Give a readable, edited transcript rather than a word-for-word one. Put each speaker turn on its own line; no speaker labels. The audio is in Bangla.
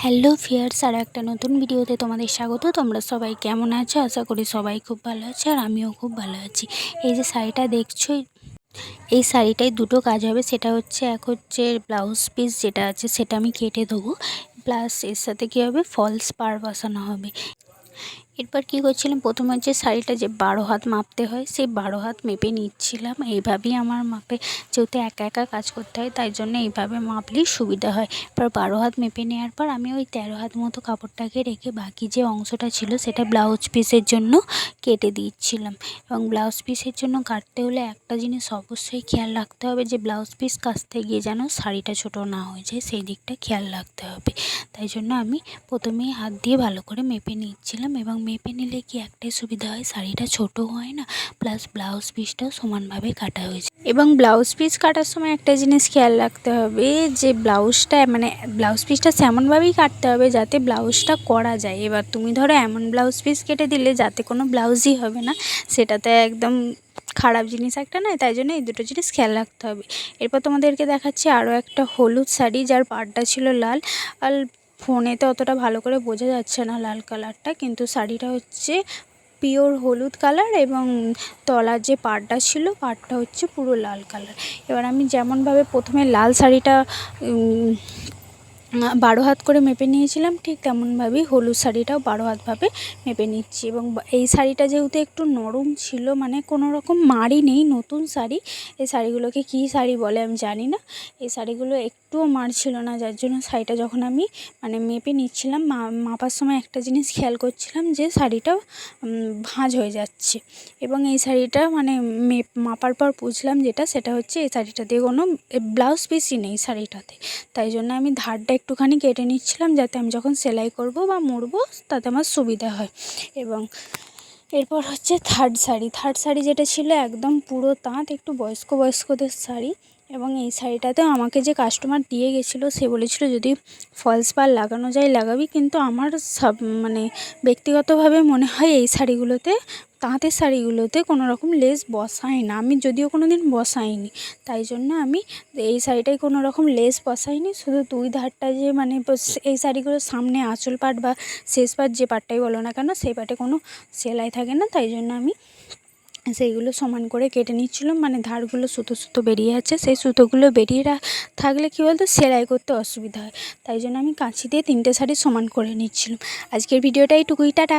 হ্যালো ভিউয়ার্স, আর একটা নতুন ভিডিওতে তোমাদের স্বাগত। তোমরা সবাই কেমন আছো? আশা করি সবাই খুব ভালো আছে, আর আমিও খুব ভালো আছি। এই যে শাড়িটা দেখছো, এই শাড়িটায় দুটো কাজ হবে। সেটা হচ্ছে এক হচ্ছে ব্লাউজ পিস যেটা আছে সেটা আমি কেটে দেবো, প্লাস এর সাথে কী হবে, ফলস পাড় বসানো হবে। এরপর কী করছিলাম, প্রথমে হচ্ছে শাড়িটা যে 12 হাত মাপতে হয় সেই 12 হাত মেপে নিচ্ছিলাম। এইভাবেই আমার মাপে, যেহেতু একা একা কাজ করতে হয় তাই জন্য এইভাবে মাপলেই সুবিধা হয়। এবার 12 হাত মেপে নেওয়ার পর আমি ওই 13 হাত মতো কাপড়টাকে রেখে বাকি যে অংশটা ছিল সেটা ব্লাউজ পিসের জন্য কেটে দিচ্ছিলাম। এবং ব্লাউজ পিসের জন্য কাটতে হলে একটা জিনিস অবশ্যই খেয়াল রাখতে হবে, যে ব্লাউজ পিস কাচতে গিয়ে যেন শাড়িটা ছোটো না হয়ে যায়, সেই দিকটা খেয়াল রাখতে হবে। তাই জন্য আমি প্রথমেই হাত দিয়ে ভালো করে মেপে নিচ্ছিলাম। এবং মেপে নিলে কি একটাই সুবিধা হয়, শাড়িটা ছোটো হয় না, প্লাস ব্লাউজ পিসটাও সমানভাবে কাটা হয়েছে। এবং ব্লাউজ পিস কাটার সময় একটা জিনিস খেয়াল রাখতে হবে, যে ব্লাউজ পিসটা এমনভাবেই কাটতে হবে যাতে ব্লাউজটা করা যায়। এবার তুমি ধরো এমন ব্লাউজ পিস কেটে দিলে যাতে কোনো ব্লাউজই হবে না, সেটাতে একদম খারাপ জিনিস একটা নয়। তাই জন্য এই দুটো জিনিস খেয়াল রাখতে হবে। এরপর তোমাদেরকে দেখাচ্ছি আরও একটা হলুদ শাড়ি, যার পাড়টা ছিল লাল। আর ফোনেতে অতটা ভালো করে বোঝা যাচ্ছে না লাল কালারটা, কিন্তু শাড়িটা হচ্ছে পিওর হলুদ কালার, এবং তলার যে পাড়টা ছিল পাড়টা হচ্ছে পুরো লাল কালার। এবার আমি যেমনভাবে প্রথমে লাল শাড়িটা 12 হাত করে মেপে নিয়েছিলাম, ঠিক তেমনভাবেই হলুদ শাড়িটাও 12 হাতভাবে মেপে নিচ্ছি। এবং এই শাড়িটা যেহেতু একটু নরম ছিল, মানে কোনো রকম মাড়ই নেই, নতুন শাড়ি। এই শাড়িগুলোকে কী শাড়ি বলে আমি জানি না, এই শাড়িগুলো একটুও মাড় ছিল না, যার জন্য শাড়িটা যখন আমি মেপে নিচ্ছিলাম, মাপার সময় একটা জিনিস খেয়াল করছিলাম যে শাড়িটা ভাঁজ হয়ে যাচ্ছে। এবং এই শাড়িটা মাপার পর বুঝলাম সেটা হচ্ছে এই শাড়িটাতে কোনো ব্লাউজ পিসই নেই শাড়িটাতে। তাই জন্য আমি ধারটা একটুখানি কেটে নিচ্ছিলাম, যাতে আমি যখন সেলাই করব বা মুড়বো তাতে আমার সুবিধা হয়। এবং এরপর হচ্ছে থার্ড শাড়ি যেটা ছিল একদম পুরো তাঁত, একটু বয়স্কদের শাড়ি। এবং এই শাড়িটাতেও আমাকে যে কাস্টমার দিয়ে গেছিলো সে বলেছিল যদি ফলস পাড় লাগানো যায় লাগাবি, কিন্তু আমার ব্যক্তিগতভাবে মনে হয় এই শাড়িগুলোতে, তাঁতের শাড়িগুলোতে কোনো রকম লেস বসায় না। আমি যদিও কোনো দিন বসাইনি, তাই জন্য আমি এই শাড়িটায় কোনো রকম লেস বসাইনি। শুধু দুই ধারটা যে এই শাড়িগুলোর সামনে আঁচল পাট বা শেষ পাট, যে পাটটাই বলো না কেন, সেই পাটে কোনো সেলাই থাকে না, তাই জন্য আমি সেইগুলো সমান করে কেটে নিচ্ছিলাম। ধারগুলো সুতো বেরিয়ে আছে, সেই সুতোগুলো বেরিয়ে থাকলে কী বলতো, সেলাই করতে অসুবিধা হয়। তাই জন্য আমি কাঁচি দিয়ে 3টে শাড়ি সমান করে নিচ্ছিলাম। আজকের ভিডিওটা এইটুকুই, টাটা।